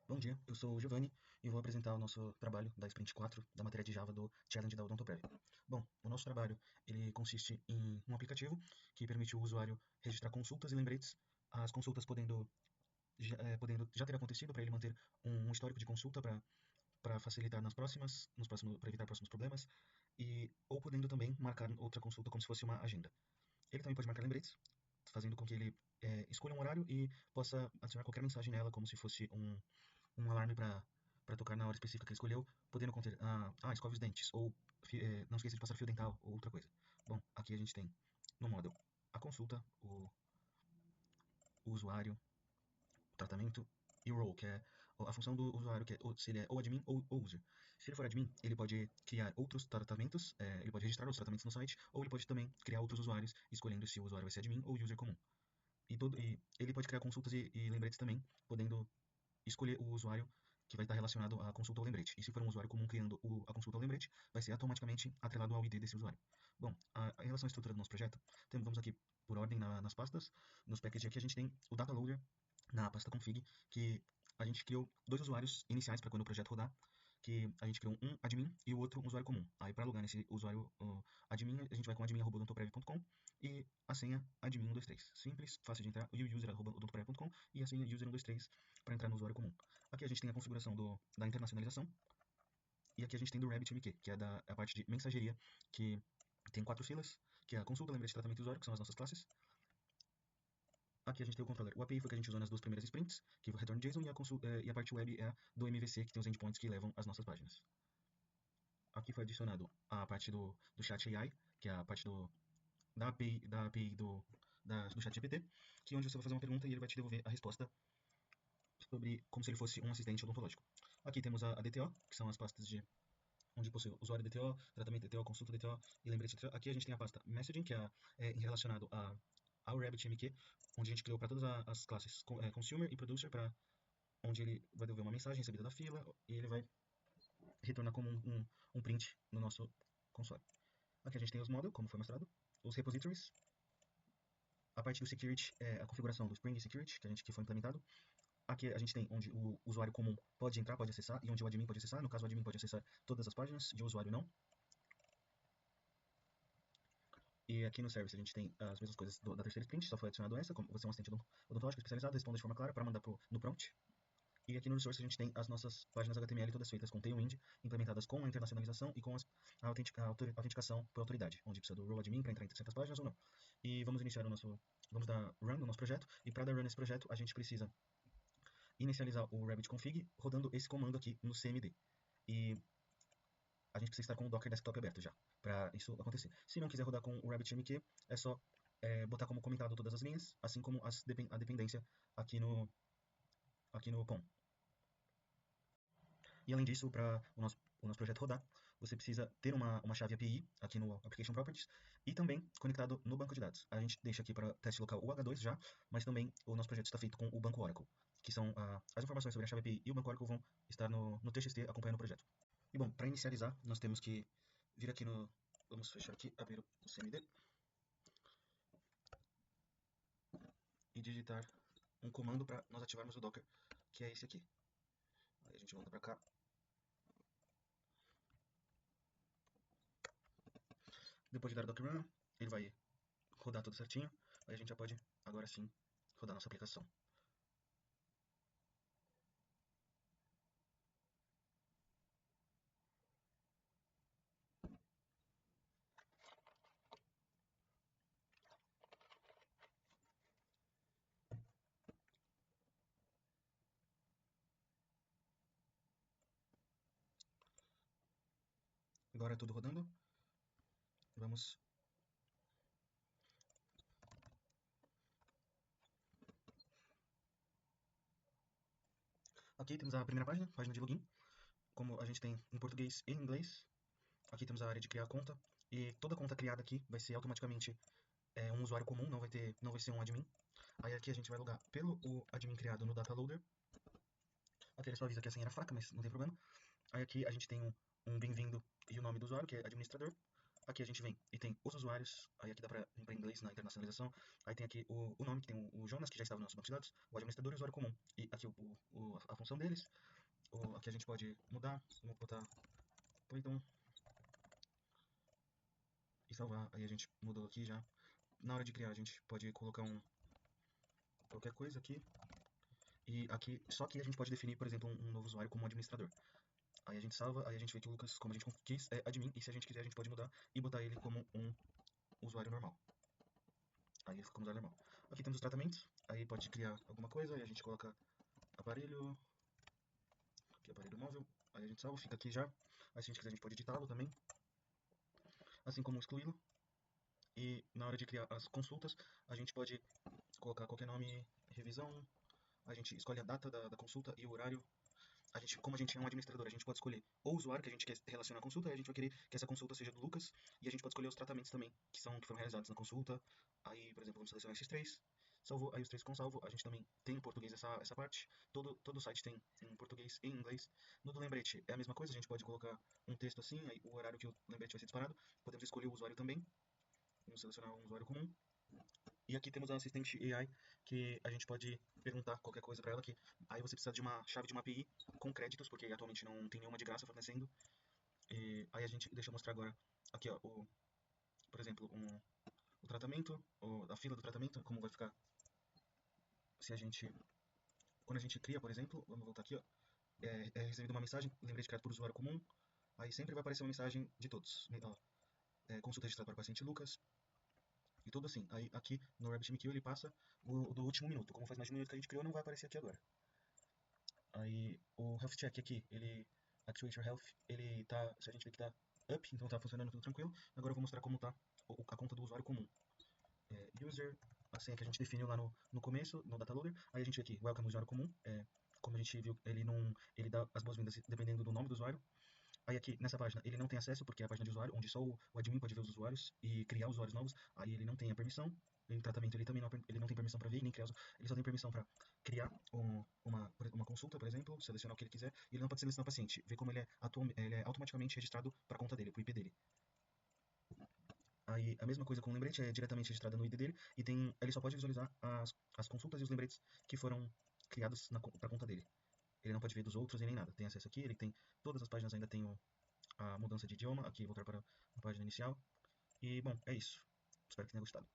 Bom dia, eu sou o Giovanni e vou apresentar o nosso trabalho da Sprint 4 da matéria de Java do Challenge da Odontoprev. Bom, o nosso trabalho ele consiste em um aplicativo que permite o usuário registrar consultas e lembretes, as consultas podendo já ter acontecido para ele manter um histórico de consulta para facilitar para evitar próximos problemas, ou podendo também marcar outra consulta como se fosse uma agenda. Ele também pode marcar lembretes, fazendo com que ele escolha um horário e possa adicionar qualquer mensagem nela, como se fosse um alarme para tocar na hora específica que ele escolheu, podendo conter, escove os dentes, ou não esqueça de passar fio dental, ou outra coisa. Bom, aqui a gente tem no model a consulta, o usuário, o tratamento e o role, que é a função do usuário, que é se ele é ou admin ou user. Se ele for admin, ele pode criar outros tratamentos, ele pode registrar outros tratamentos no site, ou ele pode também criar outros usuários, escolhendo se o usuário vai ser admin ou user comum. E ele pode criar consultas e lembretes também, podendo escolher o usuário que vai estar relacionado à consulta ou lembrete. E se for um usuário comum criando a consulta ou lembrete, vai ser automaticamente atrelado ao ID desse usuário. Bom, em relação à estrutura do nosso projeto, vamos aqui por ordem nas pastas. Nos packages aqui a gente tem o data loader na pasta config, que a gente criou dois usuários iniciais para quando o projeto rodar, que a gente criou um admin e o outro um usuário comum. Aí para logar nesse usuário admin, a gente vai com admin@odontoprev.com e a senha admin123. Simples, fácil de entrar, e o user@odontoprev.com e a senha user123 para entrar no usuário comum. Aqui a gente tem a configuração da internacionalização e aqui a gente tem do RabbitMQ, que é a parte de mensageria, que tem 4 filas, que é a consulta, lembrete, tratamento e usuário, que são as nossas classes. Aqui a gente tem o controller. O API foi o que a gente usou nas duas primeiras sprints, que foi o return JSON, e a parte web é a do MVC, que tem os endpoints que levam as nossas páginas. Aqui foi adicionado a parte do chat AI, que é a parte da API do chat GPT, que é onde você vai fazer uma pergunta e ele vai te devolver a resposta sobre como se ele fosse um assistente odontológico. Aqui temos a DTO, que são as pastas onde possui usuário DTO, tratamento DTO, consulta DTO e lembrete DTO. Aqui a gente tem a pasta Messaging, que é relacionado ao RabbitMQ, onde a gente criou para todas as classes Consumer e Producer, onde ele vai devolver uma mensagem recebida da fila e ele vai retornar como um print no nosso console. Aqui a gente tem os models, como foi mostrado, os repositories, a parte do security é a configuração do Spring Security, que foi implementado. Aqui a gente tem onde o usuário comum pode entrar, pode acessar, e onde o admin pode acessar. No caso, o admin pode acessar todas as páginas, de usuário não. E aqui no service a gente tem as mesmas coisas da terceira sprint, só foi adicionado essa, como você é um assistente odontológico especializado, responda de forma clara para mandar no prompt. E aqui no resource a gente tem as nossas páginas HTML todas feitas com Tailwind, implementadas com a internacionalização e com a autenticação por autoridade, onde precisa do role admin para entrar em certas páginas ou não. E vamos dar run no nosso projeto, e para dar run nesse projeto a gente precisa inicializar o RabbitConfig rodando esse comando aqui no CMD. E a gente precisa estar com o Docker Desktop aberto já, para isso acontecer. Se não quiser rodar com o RabbitMQ, é só botar como comentado todas as linhas, assim como a dependência aqui no POM. E além disso, para o nosso projeto rodar, você precisa ter uma chave API aqui no Application Properties e também conectado no banco de dados. A gente deixa aqui para teste local o H2 já, mas também o nosso projeto está feito com o banco Oracle, que são as informações sobre a chave API e o banco Oracle vão estar no TXT acompanhando o projeto. E bom, para inicializar, nós temos que vir aqui vamos fechar aqui, abrir o CMD e digitar um comando para nós ativarmos o Docker, que é esse aqui. Aí a gente volta para cá. Depois de dar o Docker Run, ele vai rodar tudo certinho. Aí a gente já pode, agora sim, rodar nossa aplicação. Agora é tudo rodando. Vamos. Aqui temos a primeira página de login. Como a gente tem em português e em inglês. Aqui temos a área de criar conta. E toda conta criada aqui vai ser automaticamente um usuário comum, não vai ser um admin. Aí aqui a gente vai logar pelo o admin criado no data loader. Aqui ele só avisa que a senha era fraca, mas não tem problema. Aí aqui a gente tem um bem-vindo e o nome do usuário, que é administrador. Aqui a gente vem e tem os usuários, aí aqui dá para vir para inglês na internacionalização. Aí tem aqui o nome, que tem o Jonas, que já estava no nosso banco de dados, o administrador e o usuário comum. E aqui a função função deles. Aqui a gente pode mudar, vamos botar Python e salvar. Aí a gente mudou aqui já. Na hora de criar a gente pode colocar qualquer coisa aqui. E aqui, só que a gente pode definir, por exemplo, um novo usuário como administrador. Aí a gente salva, aí a gente vê que o Lucas, como a gente quis, é admin, e se a gente quiser a gente pode mudar e botar ele como um usuário normal. Aí ele fica como usuário normal. Aqui temos os tratamentos, aí pode criar alguma coisa, aí a gente coloca aparelho, aqui aparelho móvel, aí a gente salva, fica aqui já. Aí se a gente quiser a gente pode editá-lo também, assim como excluí-lo. E na hora de criar as consultas, a gente pode colocar qualquer nome, revisão, a gente escolhe a data da consulta e o horário. Como a gente é um administrador, a gente pode escolher o usuário que a gente quer relacionar a consulta, e a gente vai querer que essa consulta seja do Lucas, e a gente pode escolher os tratamentos também, que foram realizados na consulta. Aí, por exemplo, vamos selecionar esses três, salvou, aí os três com salvo, a gente também tem em português essa parte, todo o site tem em português e em inglês. No do lembrete é a mesma coisa, a gente pode colocar um texto assim, aí o horário que o lembrete vai ser disparado, podemos escolher o usuário também, vamos selecionar um usuário comum. E aqui temos a assistente AI, que a gente pode perguntar qualquer coisa para ela, que aí você precisa de uma chave de uma API com créditos, porque atualmente não tem nenhuma de graça fornecendo. E aí deixa eu mostrar agora, aqui ó, por exemplo, o tratamento, a fila do tratamento, como vai ficar se a gente, quando a gente cria, por exemplo, vamos voltar aqui ó, é recebida uma mensagem, lembrei de criar por usuário comum, aí sempre vai aparecer uma mensagem de todos, ó, consulta registrada para o paciente Lucas, e tudo assim. Aí aqui no RabbitMQ ele passa do último minuto. Como faz mais de um minuto que a gente criou, não vai aparecer aqui agora. Aí o Health Check aqui, Actuate Your Health, se a gente vê que tá up, então tá funcionando tudo tranquilo. Agora eu vou mostrar como tá a conta do usuário comum. User, a senha que a gente definiu lá no começo, no Dataloader. Aí a gente vê aqui, Welcome usuário comum. Como a gente viu, ele dá as boas-vindas dependendo do nome do usuário. Aí aqui, nessa página, ele não tem acesso, porque é a página de usuário, onde só o admin pode ver os usuários e criar usuários novos. Aí ele não tem a permissão. Em tratamento ele também ele não tem permissão para ver nem criar, ele só tem permissão para criar uma consulta, por exemplo, selecionar o que ele quiser, e ele não pode selecionar o paciente, ver como ele é automaticamente registrado para a conta dele, para o IP dele. Aí a mesma coisa com o lembrete, é diretamente registrada no ID dele, e ele só pode visualizar as consultas e os lembretes que foram criados para a conta dele. Ele não pode ver dos outros e nem nada. Tem acesso aqui, ele tem todas as páginas, ainda tem a mudança de idioma, aqui voltar para a página inicial. E bom, é isso. Espero que tenha gostado.